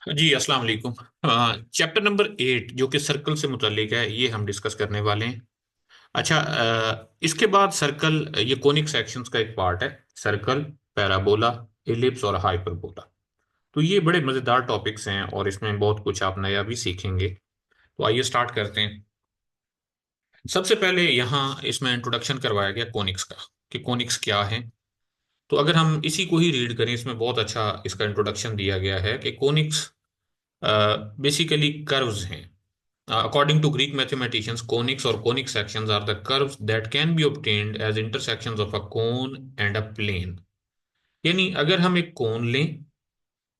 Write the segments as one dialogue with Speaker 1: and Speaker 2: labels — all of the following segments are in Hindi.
Speaker 1: जी अस्सलाम वालेकुम। चैप्टर नंबर 8 जो कि सर्कल से मुतल्लिक है, ये हम डिस्कस करने वाले हैं। अच्छा, इसके बाद सर्कल, ये कोनिक सेक्शंस का एक पार्ट है। सर्कल, पैराबोला, इलिप्स और हाइपरबोला। तो ये बड़े मज़ेदार टॉपिक्स हैं और इसमें बहुत कुछ आप नया भी सीखेंगे। तो आइए स्टार्ट करते हैं। सबसे पहले यहाँ इसमें इंट्रोडक्शन करवाया गया कोनिक्स का, कि कोनिक्स क्या है। तो अगर हम इसी को ही रीड करें, इसमें बहुत अच्छा इसका इंट्रोडक्शन दिया गया है कि कोनिक्स बेसिकली कर्व्स हैं। According to Greek mathematicians, conics or conic sections are the curves that can be obtained as intersections of a cone and a plane। यानी अगर हम एक कोन लें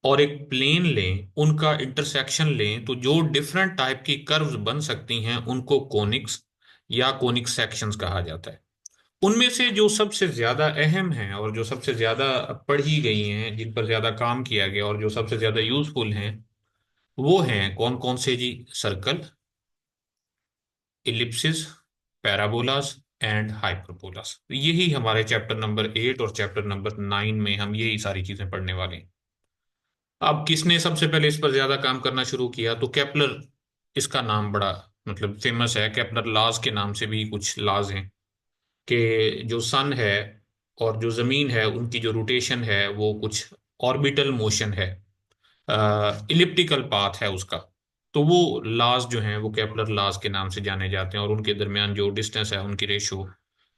Speaker 1: और एक प्लेन लें, उनका इंटरसेक्शन लें, तो जो डिफरेंट टाइप की कर्व्स बन सकती हैं उनको कोनिक्स या कोनिक सेक्शंस कहा जाता है। उनमें से जो सबसे ज्यादा अहम हैं और जो सबसे ज्यादा पढ़ी गई हैं, जिन पर ज्यादा काम किया गया और जो सबसे ज्यादा यूजफुल हैं, वो हैं कौन कौन से जी? Circle, ellipses, parabolas and hyperbolas. यही हमारे चैप्टर नंबर 8 और चैप्टर नंबर 9 में हम यही सारी चीजें पढ़ने वाले हैं। अब किसने सबसे पहले इस पर ज्यादा काम करना शुरू किया? तो केपलर। इसका नाम बड़ा मतलब फेमस है। केपलर लॉज के नाम से भी कुछ लॉज हैं कि जो सन है और जो जमीन है, उनकी जो रोटेशन है वो कुछ ऑर्बिटल मोशन है, इलिप्टिकल पाथ है उसका। तो वो लॉज जो हैं वो केपलर लॉज के नाम से जाने जाते हैं, और उनके दरमियान जो डिस्टेंस है, उनकी रेशो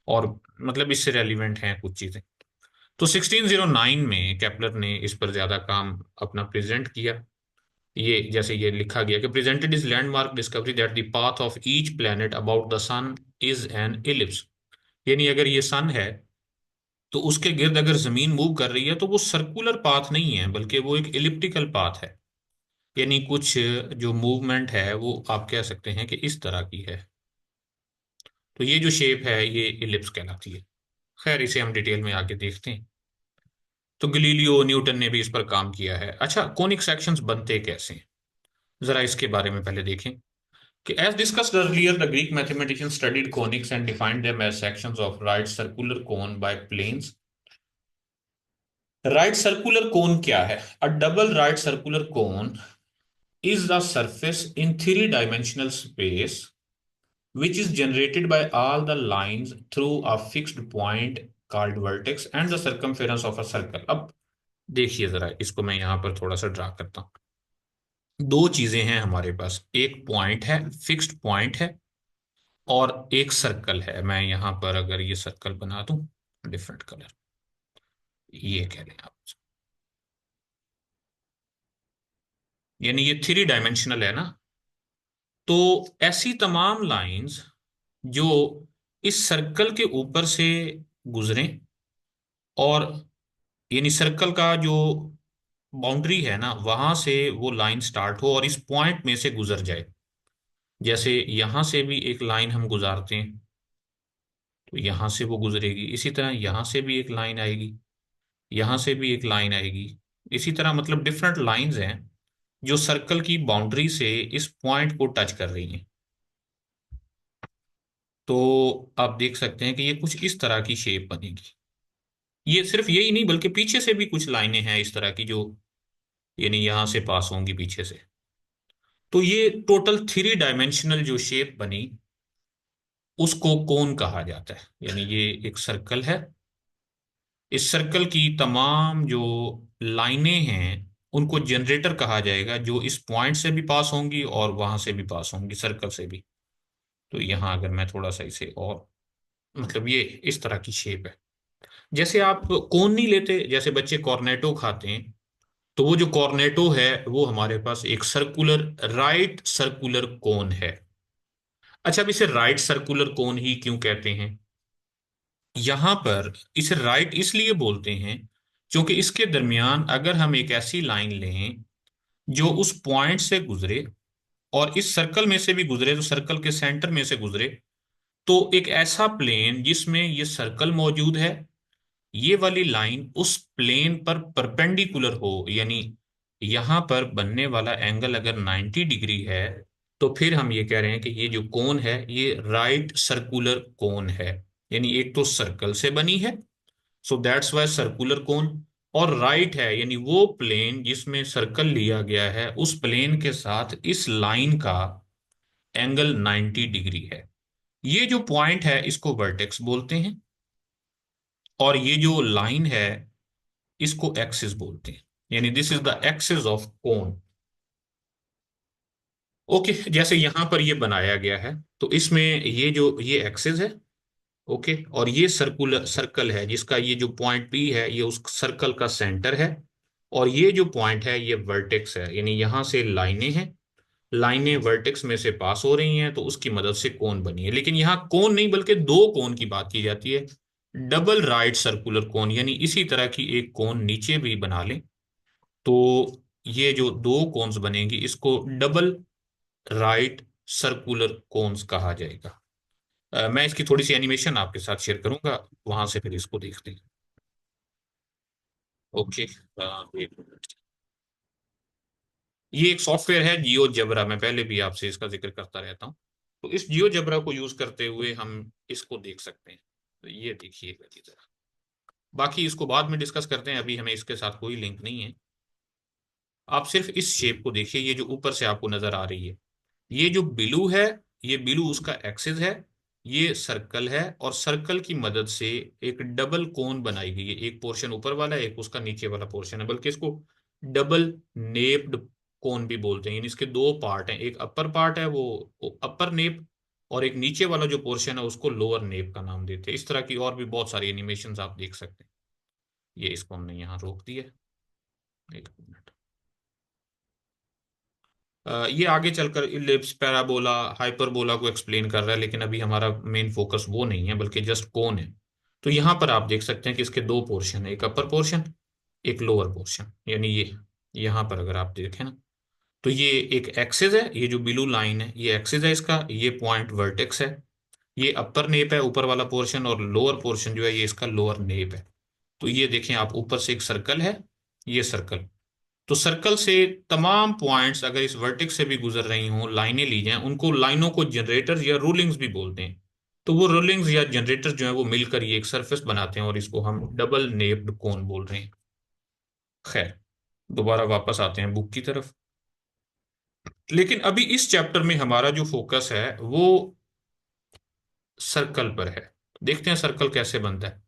Speaker 1: और मतलब इससे रेलिवेंट हैं कुछ चीजें। तो 1609 में केपलर ने इस पर ज्यादा काम अपना प्रेजेंट किया। ये जैसे ये लिखा गया कि presented is landmark discovery that the path of each planet about the sun is an ellipse. यानी अगर ये सन है तो उसके गिर्द अगर जमीन मूव कर रही है तो वो सर्कुलर पाथ नहीं है, बल्कि वो एक इलिप्टिकल पाथ है। यानी कुछ जो मूवमेंट है वो आप कह सकते हैं कि इस तरह की है। तो ये जो शेप है ये इलिप्स कहलाती है। खैर, इसे हम डिटेल में आगे देखते हैं। तो गलीलियो न्यूटन ने भी इस पर काम किया है। अच्छा, कोनिक सेक्शंस बनते कैसे हैं, जरा इसके बारे में पहले देखें। कि as discussed earlier, the Greek mathematicians studied conics and defined them as sections of right circular cone by planes। Right circular cone क्या है? अ double right circular cone is the surface in three-dimensional space which is generated by all the lines through a fixed point called vertex and the circumference of a circle। अब देखिए जरा, इसको मैं यहां पर थोड़ा सा ड्रा करता हूं। दो चीजें हैं हमारे पास, एक पॉइंट है, फिक्स्ड पॉइंट है, और एक सर्कल है। मैं यहां पर अगर ये सर्कल बना दूं डिफरेंट कलर, ये कह लें आप, यानी ये थ्री डायमेंशनल है ना। तो ऐसी तमाम लाइंस जो इस सर्कल के ऊपर से गुजरें, और यानी सर्कल का जो बाउंड्री है ना, वहां से वो लाइन स्टार्ट हो और इस पॉइंट में से गुजर जाए। जैसे यहां से भी एक लाइन हम गुजारते हैं तो यहां से वो गुजरेगी, इसी तरह यहां से भी एक लाइन आएगी, यहां से भी एक लाइन आएगी। इसी तरह मतलब डिफरेंट लाइंस हैं जो सर्कल की बाउंड्री से इस पॉइंट को टच कर रही हैं। तो आप देख सकते हैं कि ये कुछ इस तरह की शेप बनेगी। ये सिर्फ यही नहीं, बल्कि पीछे से भी कुछ लाइनें हैं इस तरह की जो यानी यहां से पास होंगी पीछे से। तो ये टोटल थ्री डायमेंशनल जो शेप बनी, उसको कोन कहा जाता है। यानी ये एक सर्कल है, इस सर्कल की तमाम जो लाइनें हैं उनको जनरेटर कहा जाएगा, जो इस पॉइंट से भी पास होंगी और वहां से भी पास होंगी, सर्कल से भी। तो यहां अगर मैं थोड़ा सा इसे और मतलब ये इस तरह की शेप है। जैसे आप कोन नहीं लेते, जैसे बच्चे कॉर्नेटो खाते हैं, तो वो जो कॉर्नेटो है वो हमारे पास एक सर्कुलर, राइट सर्कुलर कोन है। अच्छा, अब इसे राइट सर्कुलर कोन ही क्यों कहते हैं? यहां पर इसे राइट इसलिए बोलते हैं क्योंकि इसके दरमियान अगर हम एक ऐसी लाइन लें जो उस पॉइंट से गुजरे और इस सर्कल में से भी गुजरे, तो सर्कल के सेंटर में से गुजरे, तो एक ऐसा प्लेन जिसमें ये सर्कल मौजूद है, ये वाली लाइन उस प्लेन पर परपेंडिकुलर हो, यानी यहां पर बनने वाला एंगल अगर 90 डिग्री है, तो फिर हम ये कह रहे हैं कि ये जो कोन है ये राइट सर्कुलर कोन है। यानी एक तो सर्कल से बनी है, so that's why circular cone. और राइट है, यानी वो प्लेन जिसमें सर्कल लिया गया है उस प्लेन के साथ इस लाइन का एंगल 90 डिग्री है। ये जो पॉइंट है इसको वर्टेक्स बोलते हैं, और ये जो लाइन है इसको एक्सिस बोलते हैं, यानी this is the axis of cone. Okay, जैसे यहां पर ये बनाया गया है तो इसमें ये एक्सिस है। ओके, और ये सर्कुलर सर्कल है जिसका ये जो पॉइंट पी है ये उस सर्कल का सेंटर है, और ये जो पॉइंट है ये वर्टेक्स है, यानी यहां से लाइनें हैं, लाइनें वर्टेक्स में से पास हो रही हैं तो उसकी मदद से कोन बनी है। लेकिन यहाँ कोन नहीं बल्कि दो कोन की बात की जाती है, डबल राइट सर्कुलर कोन, यानी इसी तरह की एक कोन नीचे भी बना लें तो ये जो दो कोन्स बनेंगी इसको डबल राइट सर्कुलर कोन्स कहा जाएगा। मैं इसकी थोड़ी सी एनिमेशन आपके साथ शेयर करूंगा, वहां से फिर इसको देखते हैं। ओके, एक मिनट। ये एक सॉफ्टवेयर है जियो जबरा, मैं पहले भी आपसे इसका जिक्र करता रहता हूँ। तो इस जियो जबरा को यूज करते हुए हम इसको देख सकते हैं। तो ये देखिएगा जी जरा, बाकी इसको बाद में डिस्कस करते हैं, अभी हमें इसके साथ कोई लिंक नहीं है। आप सिर्फ इस शेप को देखिए, ये जो ऊपर से आपको नजर आ रही है, ये जो ब्लू है, ये ब्लू उसका एक्सिस है, ये सर्कल है, और सर्कल की मदद से एक डबल कोन बनाई गई है, एक पोर्शन ऊपर वाला है एक उसका नीचे वाला पोर्शन है, बल्कि इसको डबल नेप्ड कोन भी बोलते हैं। यानी इसके दो पार्ट हैं, एक अपर पार्ट है वो अपर नेप, और एक नीचे वाला जो पोर्शन है उसको लोअर नेप का नाम देते हैं। इस तरह की और भी बहुत सारी एनिमेशन आप देख सकते हैं। ये इसको हमने यहाँ रोक दिया, एक मिनट। ये आगे चलकर इलिप्स, पैराबोला, हाइपरबोला को एक्सप्लेन कर रहा है, लेकिन अभी हमारा मेन फोकस वो नहीं है बल्कि जस्ट कोन है। तो यहाँ पर आप देख सकते हैं कि इसके दो पोर्शन है, एक अपर पोर्शन एक लोअर पोर्शन, यानी ये यहाँ पर अगर आप देखें ना तो ये एक एक्सिस है, ये जो ब्लू लाइन है ये एक्सिस है इसका, ये पॉइंट वर्टेक्स है, ये अपर नेप है ऊपर वाला पोर्शन, और लोअर पोर्शन जो है ये इसका लोअर नेप है। तो ये देखें आप, ऊपर से एक सर्कल है, ये सर्कल, तो सर्कल से तमाम पॉइंट्स अगर इस वर्टेक्स से भी गुजर रही हों, लाइनें ली जाएं, उनको लाइनों को जनरेटर्स या रूलिंग्स भी बोलते हैं। तो वो रूलिंग्स या जनरेटर जो है वो मिलकर ये एक सरफेस बनाते हैं, और इसको हम डबल नेप्ड कोन बोल रहे हैं। खैर, दोबारा वापस आते हैं बुक की तरफ। लेकिन अभी इस चैप्टर में हमारा जो फोकस है वो सर्कल पर है। देखते हैं सर्कल कैसे बनता है।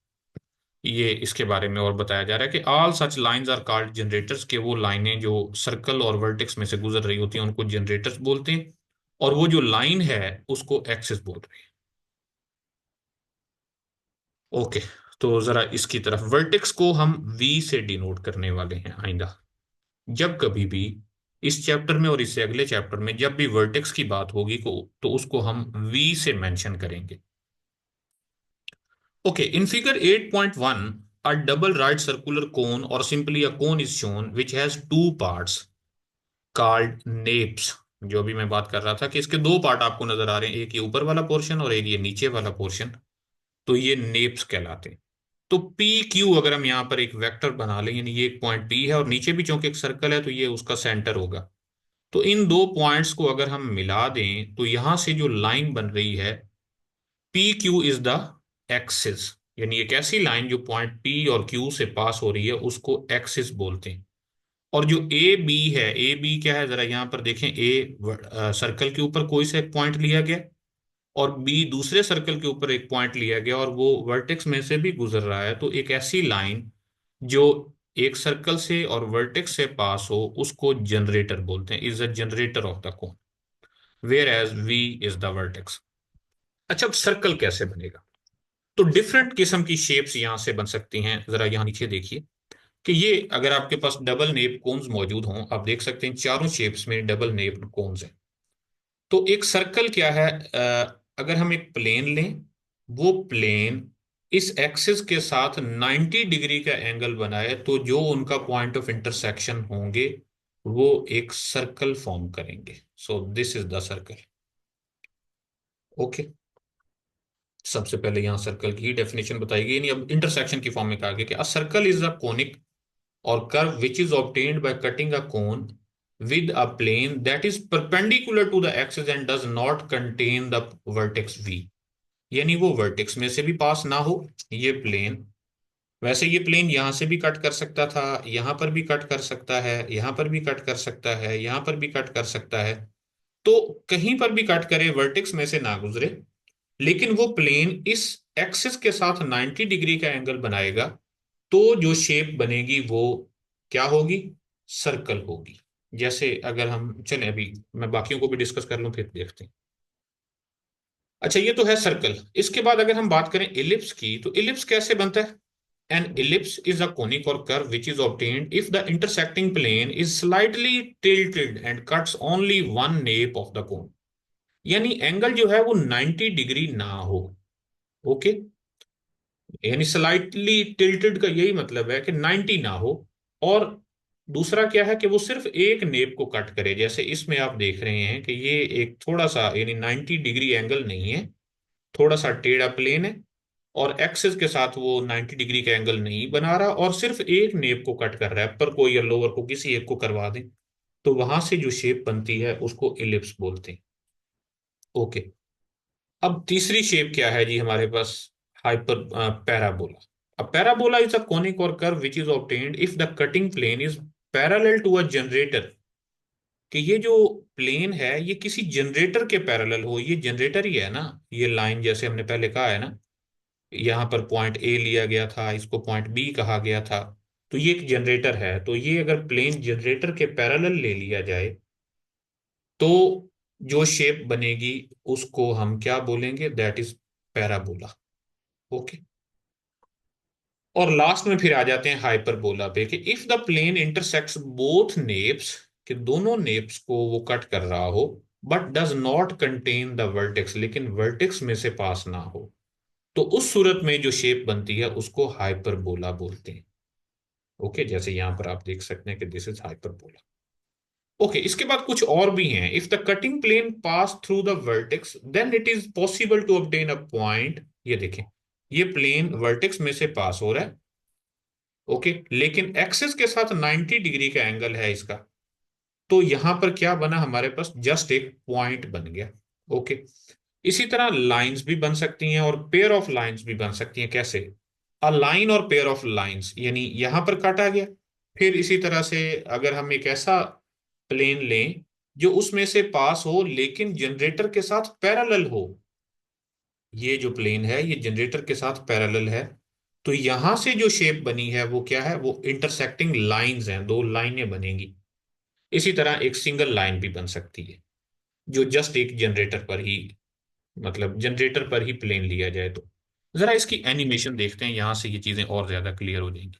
Speaker 1: ये इसके बारे में और बताया जा रहा है कि all such lines are called generators, के वो लाइनें जो सर्कल और वर्टेक्स में से गुजर रही होती हैं उनको जनरेटर्स बोलते हैं, और वो जो लाइन है उसको एक्सिस बोल रहे हैं। ओके, तो जरा इसकी तरफ, वर्टेक्स को हम वी से डिनोट करने वाले हैं आइंदा। जब कभी भी इस चैप्टर में और इससे अगले चैप्टर में जब भी वर्टेक्स की बात होगी तो उसको हम वी से मेंशन करेंगे। Okay, in figure 8.1, a double right circular cone or simply a cone is shown which has two parts called naps। जो अभी मैं बात कर रहा था कि इसके दो पार्ट आपको नजर आ रहे हैं, एक ये ऊपर वाला पोर्शन और एक ये नीचे वाला पोर्शन, तो ये नेप्स कहलाते हैं। तो पी क्यू अगर हम यहाँ पर एक वेक्टर बना लें, यानी ये एक पॉइंट पी है और नीचे भी चूंकि एक सर्कल है तो ये उसका सेंटर होगा, तो इन दो पॉइंट्स को अगर हम मिला दें तो यहां से जो लाइन बन रही है P Q is the axis, यानी एक ऐसी लाइन जो पॉइंट पी और क्यू से पास हो रही है उसको एक्सिस बोलते हैं। और जो ए बी है, ए बी क्या है जरा यहाँ पर देखें, ए सर्कल के ऊपर कोई सा एक पॉइंट लिया गया, और बी दूसरे सर्कल के ऊपर एक पॉइंट लिया गया और वो वर्टेक्स में से भी गुजर रहा है, तो एक ऐसी लाइन जो एक सर्कल से और वर्टेक्स से पास हो उसको जनरेटर बोलते हैं, is a generator of the cone, where as we is the vertex. अच्छा, अब सर्कल कैसे बनेगा? तो डिफरेंट किस्म की शेप्स यहां से बन सकती हैं। जरा यहां नीचे देखिए कि ये अगर आपके पास डबल नेप कोन्स मौजूद हों, आप देख सकते हैं चारों शेप्स में डबल नेप कोन्स हैं। तो एक सर्कल क्या है, अगर हम एक प्लेन लें, वो प्लेन इस एक्सिस के साथ 90 डिग्री का एंगल बनाए तो जो उनका पॉइंट ऑफ इंटरसेक्शन होंगे वो एक सर्कल फॉर्म करेंगे। सो this is the circle. Okay, सबसे पहले यहाँ सर्कल की डेफिनेशन बताई गई, नहीं अब इंटरसेक्शन की फॉर्म में कहा गया कि a circle is a conic और curve which is obtained by cutting a cone with a plane that is perpendicular to the axis and does not contain the vertex v, यानी वो वर्टेक्स में से भी पास ना हो ये प्लेन, वैसे ये प्लेन यहां से भी कट कर सकता था, यहां पर भी कट कर सकता है, यहां पर भी कट कर सकता है, यहां पर भी कट कर सकता है। तो कहीं पर भी कट करे, वर्टेक्स में से ना गुजरे, लेकिन वो प्लेन इस एक्सिस के साथ 90 डिग्री का एंगल बनाएगा। तो जो शेप बनेगी वो क्या होगी? सर्कल होगी। जैसे अगर हम चलें, अभी मैं बाकियों को भी डिस्कस कर लूं फिर देखते हैं। अच्छा, ये तो है सर्कल। इसके बाद अगर हम बात करें इलिप्स की, तो इलिप्स कैसे बनता है? An ellipse is a conic or curve which is obtained if the intersecting plane is slightly tilted and cuts only one nape of the cone। यानी एंगल जो है वो 90 डिग्री ना हो। ओके, यानी स्लाइटली टिल्टेड का यही मतलब है कि 90 ना हो। और दूसरा क्या है कि वो सिर्फ एक नेप को कट करे। जैसे इसमें आप देख रहे हैं कि ये एक थोड़ा सा, यानी 90 डिग्री एंगल नहीं है, थोड़ा सा टेढ़ा प्लेन है, और एक्सिस के साथ वो 90 डिग्री का एंगल नहीं बना रहा, और सिर्फ एक नेप को कट कर रहा है, अपर को या लोअर को किसी एक को करवा दें, तो वहां से जो शेप बनती है उसको इलिप्स बोलते हैं। ओके, अब तीसरी शेप क्या है जी हमारे पास? Hyper parabola. अब पैराबोला इज अ कोनिक और curve which is obtained if the cutting plane is parallel to a generator. कि ये जो प्लेन है ये किसी जनरेटर के पैरेलल हो। ये जनरेटर ही है ना, ये लाइन जैसे हमने पहले कहा है ना, यहाँ पर पॉइंट ए लिया गया था, इसको पॉइंट बी कहा गया था। तो ये एक जनरेटर है, तो ये अगर प्लेन जनरेटर के पैरेलल ले लिया जाए, तो जो शेप बनेगी उसको हम क्या बोलेंगे? That is parabola. ओके, और लास्ट में फिर आ जाते हैं हाइपरबोला पे, कि if the plane intersects both nappes, कि दोनों नेप्स को वो कट कर रहा हो, but does not contain the vertex, लेकिन वर्टेक्स में से पास ना हो, तो उस सूरत में जो शेप बनती है उसको हाइपरबोला बोलते हैं। ओके, जैसे यहां पर आप देख सकते हैं कि दिस इज हाइपरबोला। ओके, इसके बाद कुछ और भी हैं। If the cutting plane pass through the vertex then it is possible to obtain a point. ये देखें, ये प्लेन वर्टेक्स में से पास हो रहा है, ओके, लेकिन एक्सिस के साथ 90 डिग्री का एंगल है इसका। तो यहां पर क्या बना हमारे पास? जस्ट एक पॉइंट बन गया। ओके, इसी तरह लाइंस भी बन सकती हैं और पेयर ऑफ लाइंस भी बन सकती हैं। कैसे? अ लाइन और पेयर ऑफ लाइंस, यानी यहां पर काटा गया। फिर इसी तरह से अगर हम एक ऐसा प्लेन लें जो उसमें से पास हो लेकिन जनरेटर के साथ पैरेलल हो, ये जो प्लेन है ये जनरेटर के साथ पैरेलल है, तो यहां से जो शेप बनी है वो क्या है? वो इंटरसेक्टिंग लाइंस हैं, दो लाइनें बनेंगी। इसी तरह एक सिंगल लाइन भी बन सकती है जो जस्ट एक जनरेटर पर ही, मतलब जनरेटर पर ही प्लेन लिया जाए तो। जरा इसकी एनिमेशन देखते हैं, यहां से ये चीजें और ज्यादा क्लियर हो जाएंगी।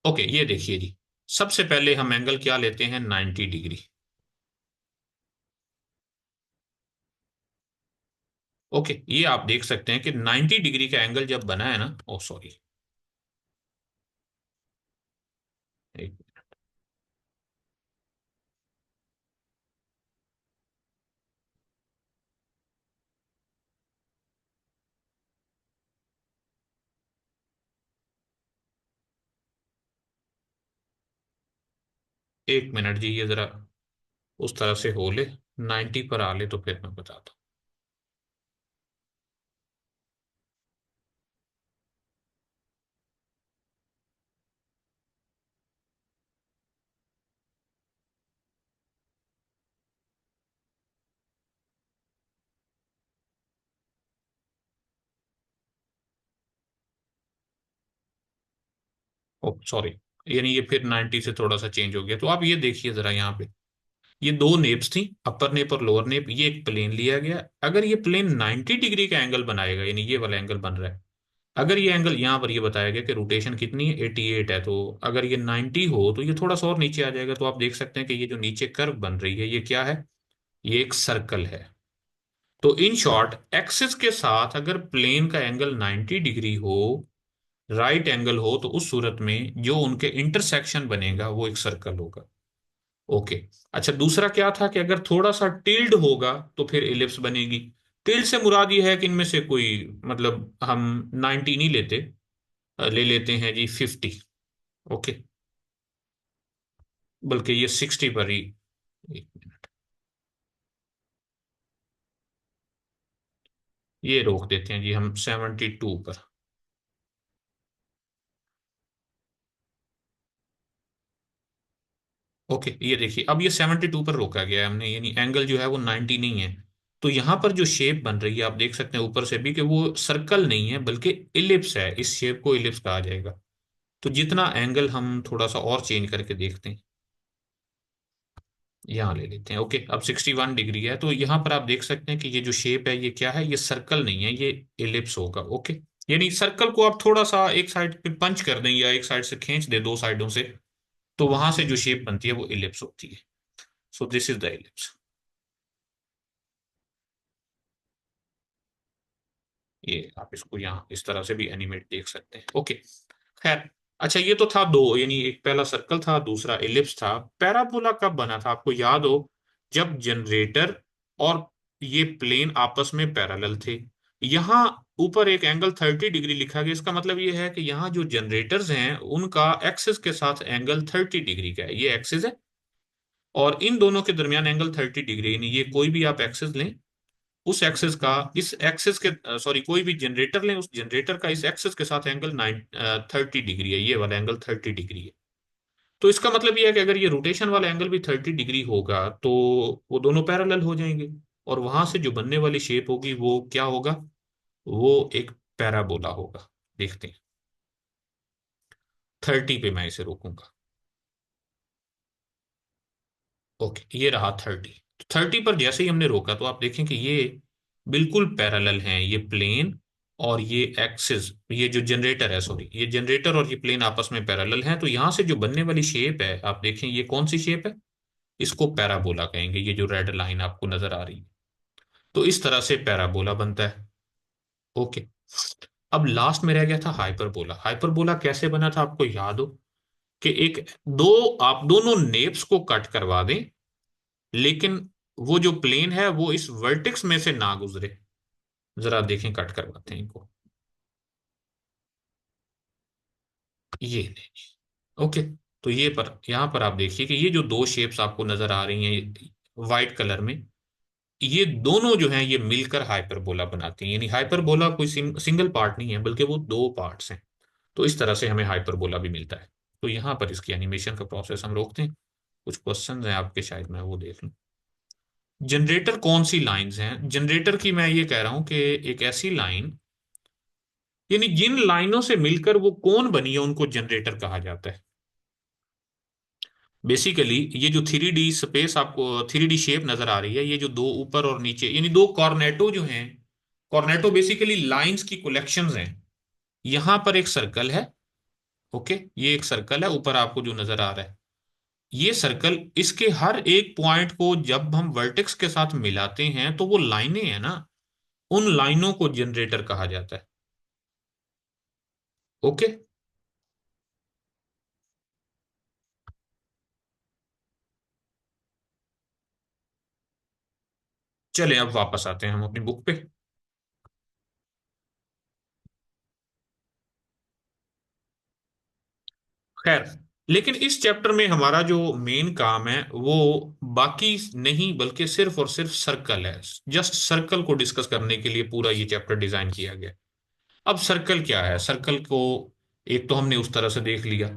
Speaker 1: ओके, ये देखिए जी, सबसे पहले हम एंगल क्या लेते हैं? 90 डिग्री। ओके, ये आप देख सकते हैं कि 90 डिग्री का एंगल जब बना है ना, ओ सॉरी, एक, एक मिनट जी, ये जरा उस तरह से हो ले, 90 पर आ ले तो फिर मैं बताता हूँ। ओ सॉरी, यानी ये फिर 90 से थोड़ा सा चेंज हो गया। तो आप ये देखिए जरा यहाँ पे, ये दो नेप्स थी, अपर नेप और लोअर नेप, ये एक प्लेन लिया गया। अगर ये प्लेन 90 डिग्री का एंगल बनाएगा, यानी ये वाला एंगल बन रहा है, अगर ये एंगल यहाँ पर ये बताया गया कि रोटेशन कितनी है? 88 है, तो अगर ये 90 हो तो ये थोड़ा सा और नीचे आ जाएगा। तो आप देख सकते हैं कि ये जो नीचे कर्व बन रही है ये क्या है? ये एक सर्कल है। तो इन शॉर्ट, एक्सिस के साथ अगर प्लेन का एंगल 90 डिग्री हो, राइट एंगल हो, तो उस सूरत में जो उनके इंटरसेक्शन बनेगा वो एक सर्कल होगा। ओके, अच्छा, दूसरा क्या था कि अगर थोड़ा सा टिल्ड होगा तो फिर इलिप्स बनेगी। टिल्ड से मुराद ये है कि इनमें से कोई, मतलब हम 90 नहीं लेते, ले लेते हैं जी 50। ओके, बल्कि ये 60 पर ही ये रोक देते हैं जी हम 72 पर। ओके, ये देखिए अब ये 72 पर रोका गया है हमने, यानी एंगल जो है वो 90 नहीं है। तो यहां पर जो शेप बन रही है आप देख सकते हैं ऊपर से भी कि वो सर्कल नहीं है बल्कि इलिप्स है, इस शेप को इलिप्स कहा जाएगा। तो जितना एंगल हम थोड़ा सा और चेंज करके देखते हैं, यहाँ ले लेते हैं। ओके, अब 61 डिग्री है, तो यहाँ पर आप देख सकते हैं कि ये जो शेप है ये क्या है, ये सर्कल नहीं है, ये इलिप्स होगा। ओके, यानी सर्कल को आप थोड़ा सा एक साइड पे पंच कर दें या एक साइड से खींच दें, दो साइडों से, तो वहां से जो शेप बनती है वो इलिप्स होती है। सो दिस इज द इलिप्स। ये आप इसको यहाँ इस तरह से भी एनिमेट देख सकते हैं। ओके, खैर। अच्छा, ये तो था दो, यानी एक पहला सर्कल था, दूसरा इलिप्स था। पैराबोला कब बना था आपको याद हो? जब जनरेटर और ये प्लेन आपस में पैरेलल थे। यहाँ ऊपर एक एंगल 30 डिग्री लिखा गया, इसका मतलब ये है कि यहाँ जो जनरेटर्स हैं उनका एक्सिस के साथ एंगल 30 डिग्री का है, ये एक्सिस है। और इन दोनों के दरमियान एंगल 30 डिग्री, यानी ये कोई भी आप एक्सिस लें, उस एक्सिस का इस एक्सिस के सॉरी कोई भी जनरेटर लें, उस जनरेटर का इस एक्सिस के साथ एंगल 30 डिग्री है, ये वाला एंगल 30 डिग्री है। तो इसका मतलब ये है कि अगर ये रोटेशन वाला एंगल भी 30 डिग्री होगा तो वो दोनों पैरेलल हो जाएंगे, और वहां से जो बनने वाली शेप होगी वो क्या होगा? वो एक पैराबोला होगा। देखते हैं, 30 पे मैं इसे रोकूंगा। ओके, ये रहा 30। 30 पर जैसे ही हमने रोका तो आप देखें कि ये बिल्कुल पैरेलल हैं, ये प्लेन और ये एक्सिस, ये जो जनरेटर है, सॉरी, ये जनरेटर और ये प्लेन आपस में पैरेलल हैं। तो यहां से जो बनने वाली शेप है आप देखें, ये कौन सी शेप है? इसको पैराबोला कहेंगे, ये जो रेड लाइन आपको नजर आ रही है। तो इस तरह से पैराबोला बनता है। ओके, अब लास्ट में रह गया था हाइपरबोला। हाइपरबोला कैसे बना था आपको याद हो? कि एक दो आप दोनों नेप्स को कट करवा दें, लेकिन वो जो प्लेन है वो इस वर्टेक्स में से ना गुजरे। जरा देखें, कट करवाते हैं इनको। ये नहीं। ओके, तो ये पर यहां पर आप देखिए कि ये जो दो शेप्स आपको नजर आ रही हैं वाइट कलर में, ये दोनों जो हैं ये मिलकर हाइपरबोला बनाती हैं। यानी हाइपरबोला कोई सिंगल पार्ट नहीं है बल्कि वो दो पार्ट्स हैं। तो इस तरह से हमें हाइपरबोला भी मिलता है। तो यहाँ पर इसकी एनिमेशन का प्रोसेस हम रोकते हैं। कुछ क्वेश्चंस हैं आपके, शायद मैं वो देख लूं। जनरेटर कौन सी लाइंस हैं? जनरेटर की मैं ये कह रहा हूं कि एक ऐसी लाइन, यानी जिन लाइनों से मिलकर वो कौन बनी है उनको जनरेटर कहा जाता है। बेसिकली ये जो 3D स्पेस आपको 3D शेप नजर आ रही है, ये जो दो ऊपर और नीचे यानी दो कॉर्नेटो जो हैं, कॉर्नेटो बेसिकली लाइंस की कलेक्शंस हैं। यहां पर एक सर्कल है। ओके, ये एक सर्कल है ऊपर आपको जो नजर आ रहा है, ये सर्कल, इसके हर एक पॉइंट को जब हम वर्टेक्स के साथ मिलाते हैं तो वो लाइनें हैं ना, उन लाइनों को जनरेटर कहा जाता है। ओके, चलें अब वापस आते हैं हम अपनी बुक पे। खैर, लेकिन इस चैप्टर में हमारा जो मेन काम है वो बाकी नहीं बल्कि सिर्फ और सिर्फ सर्कल है। जस्ट सर्कल को डिस्कस करने के लिए पूरा ये चैप्टर डिजाइन किया गया। अब सर्कल क्या है? सर्कल को एक तो हमने उस तरह से देख लिया।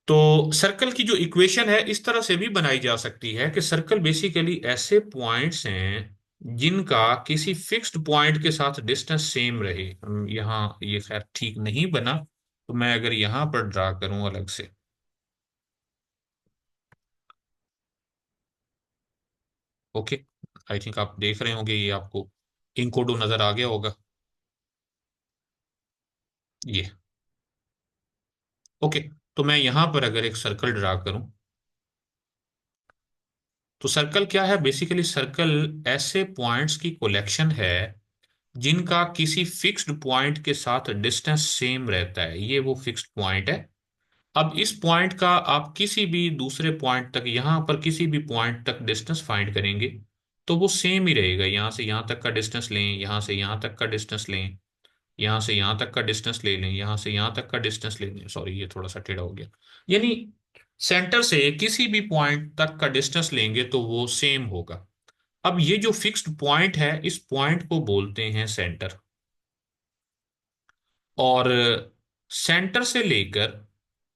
Speaker 1: तो सर्कल की जो इक्वेशन है इस तरह से भी बनाई जा सकती है कि सर्कल बेसिकली ऐसे पॉइंट्स हैं जिनका किसी फिक्स्ड पॉइंट के साथ डिस्टेंस सेम रहे। यहाँ ये खैर ठीक नहीं बना, तो मैं अगर यहाँ पर ड्रा करूं अलग से। ओके, आई थिंक आप देख रहे होंगे, ये आपको इनकोडो नजर आ गया होगा। ये ओके, तो मैं यहां पर अगर एक सर्कल ड्रा करूं, तो सर्कल क्या है? बेसिकली सर्कल ऐसे पॉइंट्स की कलेक्शन है जिनका किसी फिक्स्ड पॉइंट के साथ डिस्टेंस सेम रहता है, ये वो फिक्स्ड पॉइंट है। अब इस पॉइंट का आप किसी भी दूसरे पॉइंट तक, यहां पर किसी भी पॉइंट तक डिस्टेंस फाइंड करेंगे तो वो सेम ही रहेगा। यहां से यहां तक का डिस्टेंस लें, यहां से यहां तक का डिस्टेंस लें, यहां से यहां तक का डिस्टेंस ले लें, यहां से यहां तक का डिस्टेंस ले लें, सॉरी ये थोड़ा सा टेढ़ा हो गया। यानी सेंटर से किसी भी पॉइंट तक का डिस्टेंस लेंगे तो वो सेम होगा। अब ये जो फिक्स्ड पॉइंट है, इस पॉइंट को बोलते हैं सेंटर, और सेंटर से लेकर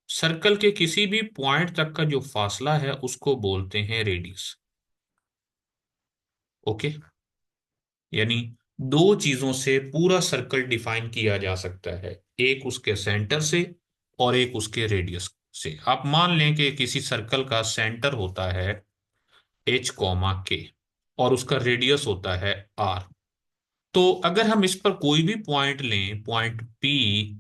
Speaker 1: सर्कल के किसी भी पॉइंट तक का जो फासला है उसको बोलते हैं रेडियस। ओके, यानी दो चीजों से पूरा सर्कल डिफाइन किया जा सकता है, एक उसके सेंटर से और एक उसके रेडियस से। आप मान लें कि किसी सर्कल का सेंटर होता है एच कॉमा के और उसका रेडियस होता है आर। तो अगर हम इस पर कोई भी पॉइंट लें, point p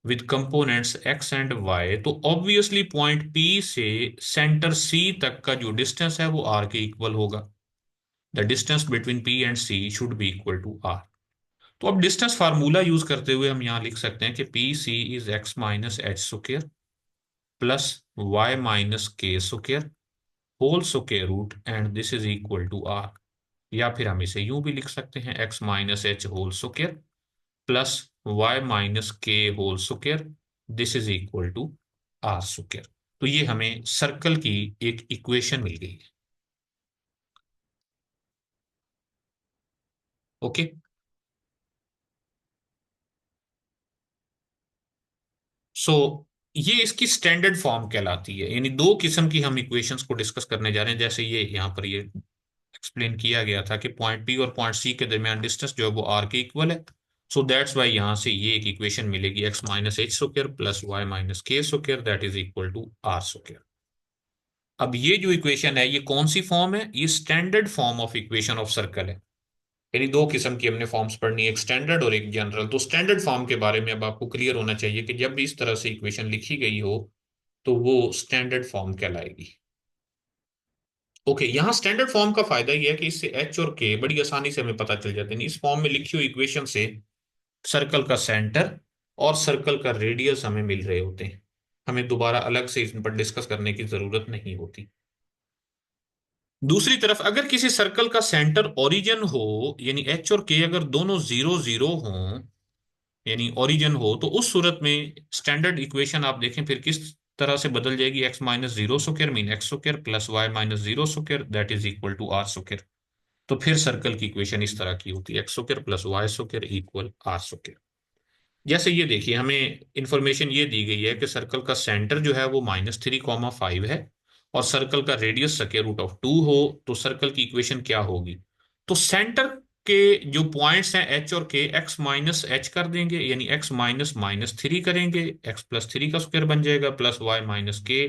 Speaker 1: with components x and Y, तो ऑब्वियसली पॉइंट पी से सेंटर सी तक का जो डिस्टेंस है वो आर के इक्वल होगा। The distance between P and c should be equal to r. तो अब डिस्टेंस फार्मूला यूज करते हुए हम यहां लिख सकते हैं कि P C is X minus H square plus Y minus के square whole square root and this is equal to R. या फिर हम इसे यूं भी लिख सकते हैं, X minus H whole square plus Y minus K whole square, this is equal to are square. तो ये हमें सर्कल की एक इक्वेशन मिल गई है। ओके, सो ये इसकी स्टैंडर्ड फॉर्म कहलाती है। यानी दो किस्म की हम इक्वेशंस को डिस्कस करने जा रहे हैं, जैसे ये यहाँ पर ये एक्सप्लेन किया गया था कि पॉइंट पी और पॉइंट सी के दरमियान डिस्टेंस जो है वो आर के इक्वल है। सो दैट्स वाई यहां से ये एक इक्वेशन मिलेगी, X minus H square plus Y minus के square that is equal to are square. अब ये जो इक्वेशन है ये कौन सी फॉर्म है? ये standard form of equation of circle है। यानी दो किस्म की हमने फॉर्म्स पढ़नी है, एक स्टैंडर्ड और एक जनरल। तो स्टैंडर्ड फॉर्म के बारे में अब आपको क्लियर होना चाहिए कि जब भी इस तरह से इक्वेशन लिखी गई हो तो वो स्टैंडर्ड फॉर्म कहलाएगी। ओके, यहाँ स्टैंडर्ड फॉर्म का फायदा ये है कि इससे एच और के बड़ी आसानी से हमें पता चल जाते हैं। इस फॉर्म में लिखी हुई इक्वेशन से सर्कल का सेंटर और सर्कल का रेडियस हमें मिल रहे होते हैं, हमें दोबारा अलग से इन पर डिस्कस करने की जरूरत नहीं होती। दूसरी तरफ अगर किसी सर्कल का सेंटर ओरिजिन हो, यानी एच और के अगर दोनों जीरो जीरो हों, यानी ओरिजिन हो, तो उस सूरत में स्टैंडर्ड इक्वेशन आप देखें फिर किस तरह से बदल जाएगी। X minus zero square mean x square plus Y minus zero square that is equal to are square. तो फिर सर्कल की इक्वेशन इस तरह की होती है, x square plus Y square equal r square. जैसे ये देखिए, हमें इंफॉर्मेशन ये दी गई है कि सर्कल का सेंटर जो है वो -3,5 है और सर्कल का रेडियस स्क्वायर रूट ऑफ 2 हो, तो सर्कल की इक्वेशन क्या होगी? तो सेंटर के जो पॉइंट्स हैं एच और के, एक्स माइनस एच कर देंगे, यानी एक्स माइनस माइनस थ्री करेंगे, एक्स प्लस थ्री का स्क्वायर बन जाएगा plus Y minus k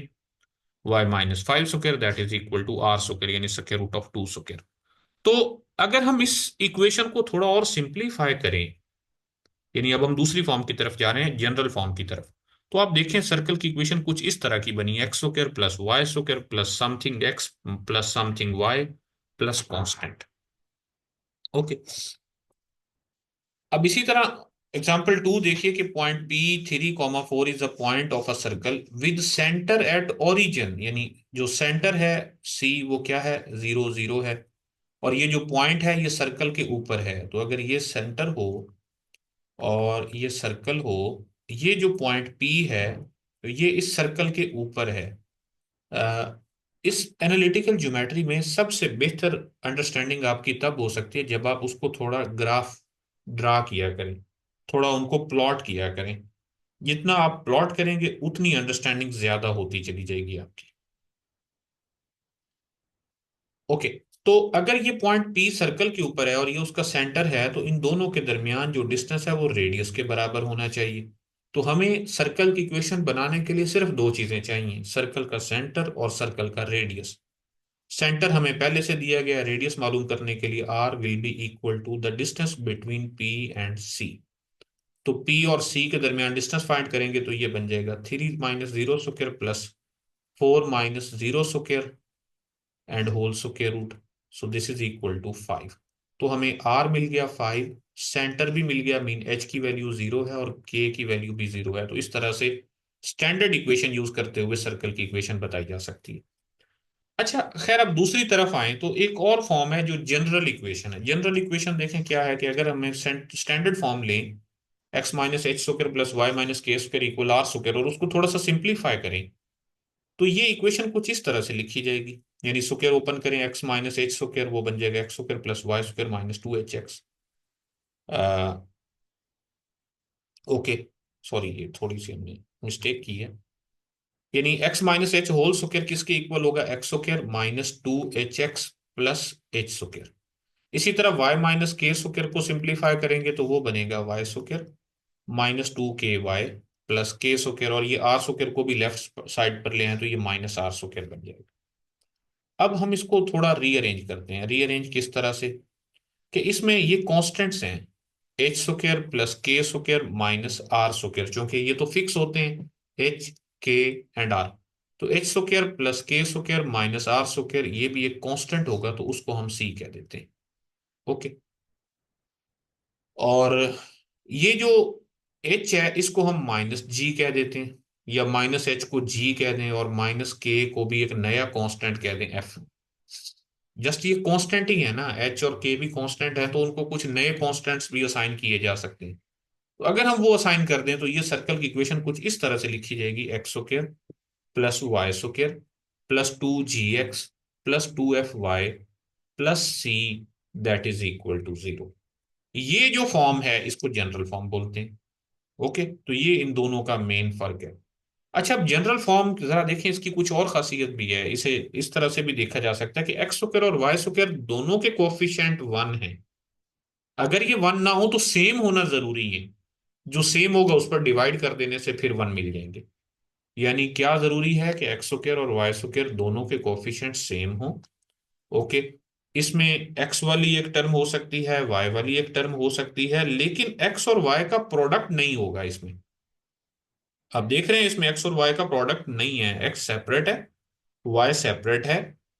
Speaker 1: y minus five square that is equal to are square, यानी स्क्वायर रूट ऑफ 2 स्क्वायर। तो अगर हम इस इक्वेशन को थोड़ा और सिंप्लीफाई करें, यानी अब हम दूसरी फॉर्म की तरफ जा रहे हैं, जनरल फॉर्म की तरफ, तो आप देखें सर्कल की इक्वेशन कुछ इस तरह की बनी, x square plus Y square plus something x plus something y plus constant. Okay, अब इसी तरह एग्जाम्पल टू देखिए कि point p 3,4 is a point of a circle with centre at origin, यानी जो सेंटर है सी वो क्या है, जीरो जीरो है, और ये जो पॉइंट है ये सर्कल के ऊपर है। तो अगर ये सेंटर हो और ये सर्कल हो, ये जो पॉइंट पी है तो ये इस सर्कल के ऊपर है। अ, इस एनालिटिकल ज्योमेट्री में सबसे बेहतर अंडरस्टैंडिंग आपकी तब हो सकती है जब आप उसको थोड़ा ग्राफ ड्रा किया करें, थोड़ा उनको प्लॉट किया करें। जितना आप प्लॉट करेंगे उतनी अंडरस्टैंडिंग ज्यादा होती चली जाएगी आपकी। ओके, तो अगर ये पॉइंट पी सर्कल के ऊपर है और ये उसका सेंटर है, तो इन दोनों के दरमियान जो डिस्टेंस है वो रेडियस के बराबर होना चाहिए। तो हमें सर्कल की इक्वेशन बनाने के लिए सिर्फ दो चीजें चाहिए, सर्कल का सेंटर और सर्कल का रेडियस। सेंटर हमें पहले से दिया गया, रेडियस मालूम करने के लिए R will be equal to the distance between P and C. तो पी और सी के दरमियान डिस्टेंस फाइंड करेंगे तो ये बन जाएगा 3 - 0 square plus 4 - 0 square and whole square root, so this is equal to 5। तो हमें आर मिल गया 5, सेंटर भी मिल गया, मीन एच की वैल्यू जीरो है और के की वैल्यू भी जीरो है। तो इस तरह से स्टैंडर्ड इक्वेशन यूज करते हुए सर्कल की इक्वेशन बताई जा सकती है। अच्छा, खैर अब दूसरी तरफ आए तो एक और फॉर्म है जो जनरल इक्वेशन है। जनरल इक्वेशन देखें क्या है कि अगर हमें स्टैंडर्ड फॉर्म लें, x minus H square plus Y minus के स्क्वायर इक्वल आर स्क्वायर, और उसको थोड़ा सा सिंप्लीफाई करें, तो ये इक्वेशन कुछ इस तरह से लिखी जाएगी, यानी स्क्वायर ओपन करें एक्स माइनस एच स्क्वायर, वो बन जाएगा x square plus Y square minus 2hx। Okay, sorry ये थोड़ी सी हमने मिस्टेक की है। यानी x minus H whole square किसके इक्वल होगा, x square minus 2hx plus h square. इसी तरह y माइनस के स्क्वायर को सिंप्लीफाई करेंगे तो वो बनेगा y square minus 2ky plus k square, और ये आर स्क्वायर को भी लेफ्ट साइड पर ले आए तो ये माइनस आर स्क्वायर बन जाएगा। अब हम इसको थोड़ा रीअरेंज करते हैं। रीअरेंज किस तरह से, कि इसमें ये कांस्टेंट्स हैं, H square plus k square minus are square, चूंकि ये तो फिक्स होते हैं एच के एंड आर, तो H square plus k square minus are square ये भी एक कांस्टेंट होगा, तो उसको हम सी कह देते हैं। ओके, और ये जो एच है इसको हम माइनस जी कह देते हैं, या माइनस एच को जी कह दें, और माइनस के को भी एक नया कांस्टेंट कह दें एफ। जस्ट ये कांस्टेंट ही है ना, एच और के भी कांस्टेंट है, तो उनको कुछ नए कांस्टेंट्स भी असाइन किए जा सकते हैं। तो अगर हम वो असाइन कर दें तो ये सर्कल की इक्वेशन कुछ इस तरह से लिखी जाएगी, x square plus Y square plus 2gx plus 2fy plus c that is equal to 0। ये जो फॉर्म है इसको जनरल फॉर्म बोलते हैं। ओके, तो ये इन दोनों का मेन फर्क है। अच्छा, अब जनरल फॉर्म जरा देखें, इसकी कुछ और खासियत भी है। इसे इस तरह से भी देखा जा सकता है कि एक्स स्क्वायर और वाई स्क्वायर दोनों के कोफिशिएंट 1 हैं। अगर ये 1 ना हो तो सेम होना जरूरी है, जो सेम होगा उस पर डिवाइड कर देने से फिर 1 मिल जाएंगे। यानी क्या जरूरी है कि एक्स स्क्वायर और वाई स्क्वायर दोनों के कोफिशिएंट सेम हो। ओके, इसमें एक्स वाली एक टर्म हो सकती है, वाई वाली एक टर्म हो सकती है, लेकिन एक्स और वाई का प्रोडक्ट नहीं होगा इसमें। अब देख रहे हैं इसमें एक्स और वाई का प्रोडक्ट नहीं है, एक्स सेपरेट है, वाई सेपरेट है,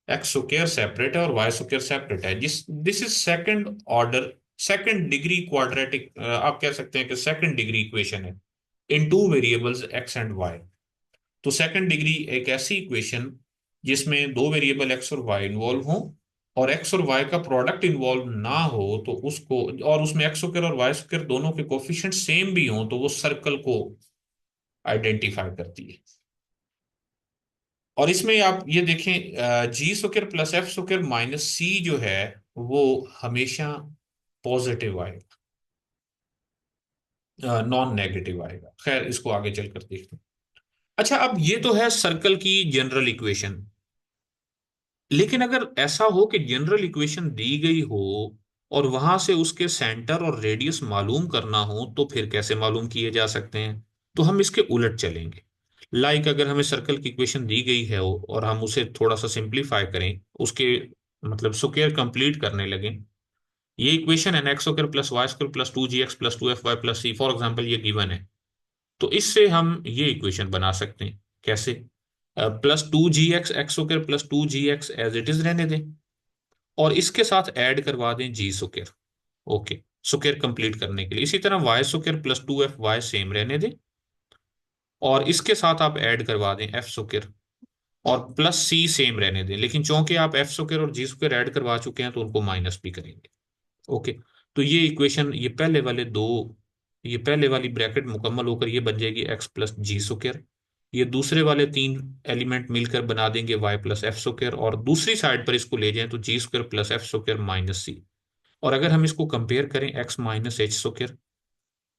Speaker 1: एक्स स्क्वायर सेपरेट है और वाई स्क्वायर सेपरेट है। जिस this is second order, second degree quadratic, आप कह सकते हैं कि सेकंड डिग्री इक्वेशन है in two variables x and Y. तो सेकंड डिग्री एक ऐसी इक्वेशन जिसमें दो वेरिएबल एक्स और वाई इन्वॉल्व हो, और एक्स और वाई का प्रोडक्ट इन्वॉल्व ना हो तो उसको, और उसमें एक्स स्क्वायर और वाई स्क्वायर दोनों के कोफिशिएंट सेम भी हो, तो वो सर्कल को आइडेंटिफाई करती है। और इसमें आप ये देखें, G square plus F square minus C जो है वो हमेशा पॉजिटिव आएगा, नॉन नेगेटिव आएगा। खैर इसको आगे चलकर देखते हैं। अच्छा, अब ये तो है सर्कल की जनरल इक्वेशन, लेकिन अगर ऐसा हो कि जनरल इक्वेशन दी गई हो और वहां से उसके सेंटर और रेडियस मालूम करना हो, तो फिर कैसे मालूम किए जा सकते हैं। तो हम इसके उलट चलेंगे। अगर हमें सर्कल की इक्वेशन दी गई है और हम उसे थोड़ा सा सिंप्लीफाई करें, उसके मतलब स्क्वायर कंप्लीट करने लगे। ये इक्वेशन है x square plus Y square plus 2gx plus 2fy plus c, for example ये गिवन है। तो इससे हम ये इक्वेशन बना सकते हैं कैसे, plus 2gx x square plus 2gx as it is रहने दें, और इसके साथ ऐड करवा दें g square. Okay, square complete करने के लिए इसी तरह Y square plus 2fy same रहने दें, और इसके साथ आप ऐड करवा दें एफ स्क्वायर, और प्लस सी सेम रहने दें, लेकिन चूंकि आप एफ स्क्वायर और जी स्क्वायर ऐड करवा चुके हैं तो उनको माइनस भी करेंगे। ओके, तो ये इक्वेशन, ये पहले वाली ब्रैकेट मुकम्मल होकर ये बन जाएगी एक्स प्लस जी स्क्वायर। ये दूसरे वाले तीन एलिमेंट मिलकर बना देंगे वाई प्लस एफ स्क्वायर, और दूसरी साइड पर इसको ले जाएं तो G square plus F square minus C. और अगर हम इसको कंपेयर करें, x minus H square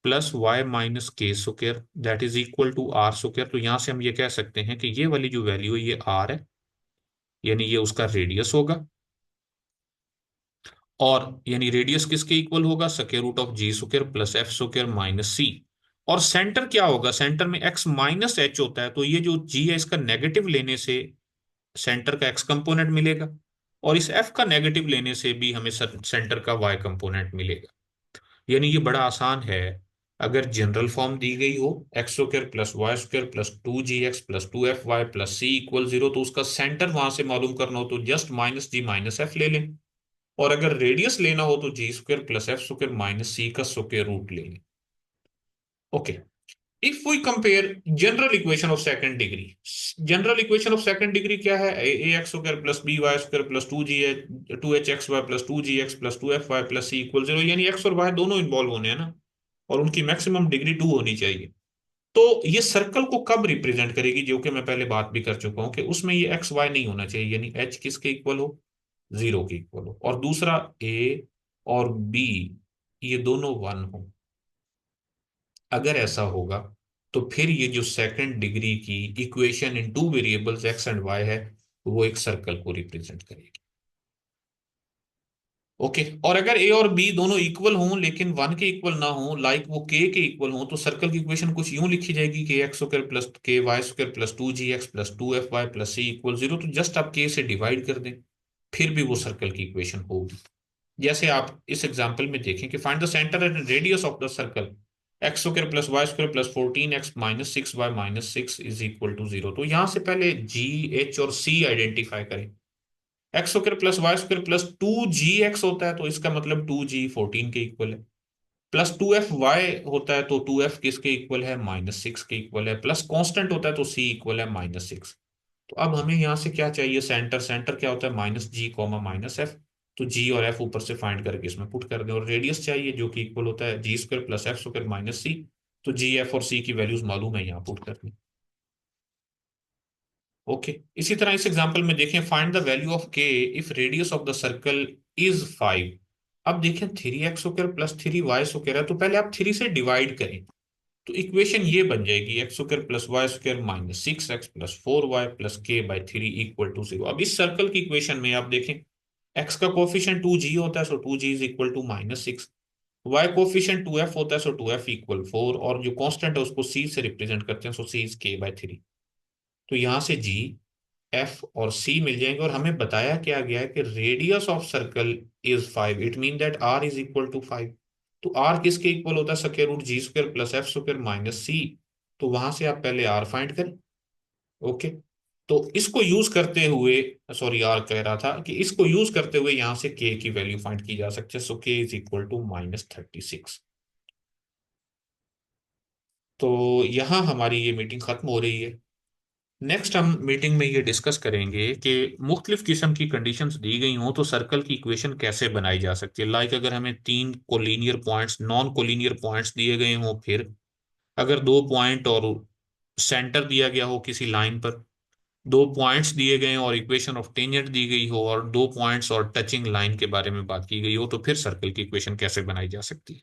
Speaker 1: plus Y minus के square that is equal to are square, तो यहां से हम ये कह सकते हैं कि ये वाली जो वैल्यू है ये आर है, यानी ये उसका रेडियस होगा। और यानी रेडियस किसके इक्वल होगा, square root of G square plus F square minus C. और सेंटर क्या होगा, सेंटर में एक्स माइनस एच होता है, तो ये जो जी है इसका नेगेटिव लेने से सेंटर का एक्स कंपोनेंट मिलेगा, और इस एफ का नेगेटिव लेने से भी हमें सेंटर का वाई कंपोनेंट मिलेगा। यानी ये बड़ा आसान है। अगर जनरल फॉर्म दी गई हो X square plus Y square plus 2gx plus 2fy plus C equal 0, तो उसका सेंटर वहां से मालूम करना हो तो just minus G minus F ले लें, और अगर रेडियस लेना हो तो G square plus F square minus C का स्क्वायर रूट ले लें। Okay, if we compare general equation of second degree, general equation of second degree क्या है, A X square plus B Y square plus 2h x y plus 2gx plus 2fy plus C equal 0, यानी एक्स और वाई दोनों इन्वॉल्व होने हैं ना, और उनकी मैक्सिमम डिग्री 2 होनी चाहिए। तो ये सर्कल को कब रिप्रेजेंट करेगी, जो कि मैं पहले बात भी कर चुका हूं कि उसमें ये एक्स वाई नहीं होना चाहिए, यानी एच किसके इक्वल हो, 0 के इक्वल हो, और दूसरा ए और बी ये दोनों 1 हो। अगर ऐसा होगा तो फिर ये जो सेकंड डिग्री की equation in two variables x and y है, वो एक सर्कल को रिप्रेजेंट करेगी। ओके, और अगर ए और बी दोनों इक्वल हों लेकिन 1 के इक्वल ना हो, लाइक वो के इक्वल हो, तो सर्कल की इक्वेशन कुछ यूं लिखी जाएगी, K X square plus K Y square plus 2 जी X plus 2 F Y plus C equal 0। तो जस्ट आप के से डिवाइड कर दें, फिर भी वो सर्कल की इक्वेशन होगी। जैसे आप इस एग्जाम्पल में देखें कि find the centre and radius of the circle x square plus Y square plus 14x-6y-6 is equal to 0। तो यहां से पहले जी, एच और सी आइडेंटिफाई करें। X square plus Y square plus 2 जी एक्स होता है तो इसका मतलब 2 जी 14 के इक्वल है। प्लस 2 एफ वाई होता है तो 2 एफ किसके इक्वल है, -6 के इक्वल है। प्लस कांस्टेंट होता है तो सी इक्वल है -6। तो अब हमें यहां से क्या चाहिए, सेंटर। सेंटर क्या होता है, -g, -f। तो जी और एफ ऊपर से फाइंड करके इसमें पुट कर दें, और रेडियस चाहिए जो कि इक्वल होता है G square plus F square minus C. तो जी, एफ और सी की वैल्यूज मालूम है, यहाँ पुट कर दें। ओके, इसी तरह इस एग्जांपल में देखें, फाइंड द वैल्यू ऑफ के if radius of the circle is 5। अब देखें 3x square plus 3y square है, तो पहले आप 3 से डिवाइड करें। तो इक्वेशन ये बन जाएगी x square plus Y square -6x plus 4y plus k/3 equal to 0। अब इस सर्कल की इक्वेशन में आप देखें, x का कोफिशिएंट 2g होता है, so 2g is equal to -6। y coefficient 2f होता है, सो 2f इक्वल 4, और जो कांस्टेंट है उसको c से रिप्रेजेंट करते हैं, सो c इज k/3। तो यहां से g, f और c मिल जाएंगे, और हमें बताया क्या गया है कि radius of circle is 5, it mean that r is equal to 5। तो r किसके इक्वल होता है, square root G square plus F square minus C. तो वहां से आप पहले r फाइंड करें। ओके, तो इसको यूज करते हुए, सॉरी r कह रहा था कि इसको यूज करते हुए यहां से k की वैल्यू फाइंड की जा सकती है, सो k इज इक्वल टू -36। तो यहां हमारी ये मीटिंग खत्म हो रही है। नेक्स्ट हम मीटिंग में ये डिस्कस करेंगे कि मुख्तलिफ किस्म की कंडीशंस दी गई हों तो सर्कल की इक्वेशन कैसे बनाई जा सकती है। लाइक अगर हमें 3 collinear points, non collinear points दिए गए हों, फिर अगर 2 पॉइंट और सेंटर दिया गया हो किसी लाइन पर, 2 पॉइंट्स दिए गए हों और इक्वेशन ऑफ टेंजेंट दी गई हो, और 2 पॉइंट्स और टचिंग लाइन के बारे में बात की गई हो, तो फिर सर्कल की इक्वेशन कैसे बनाई जा सकती है।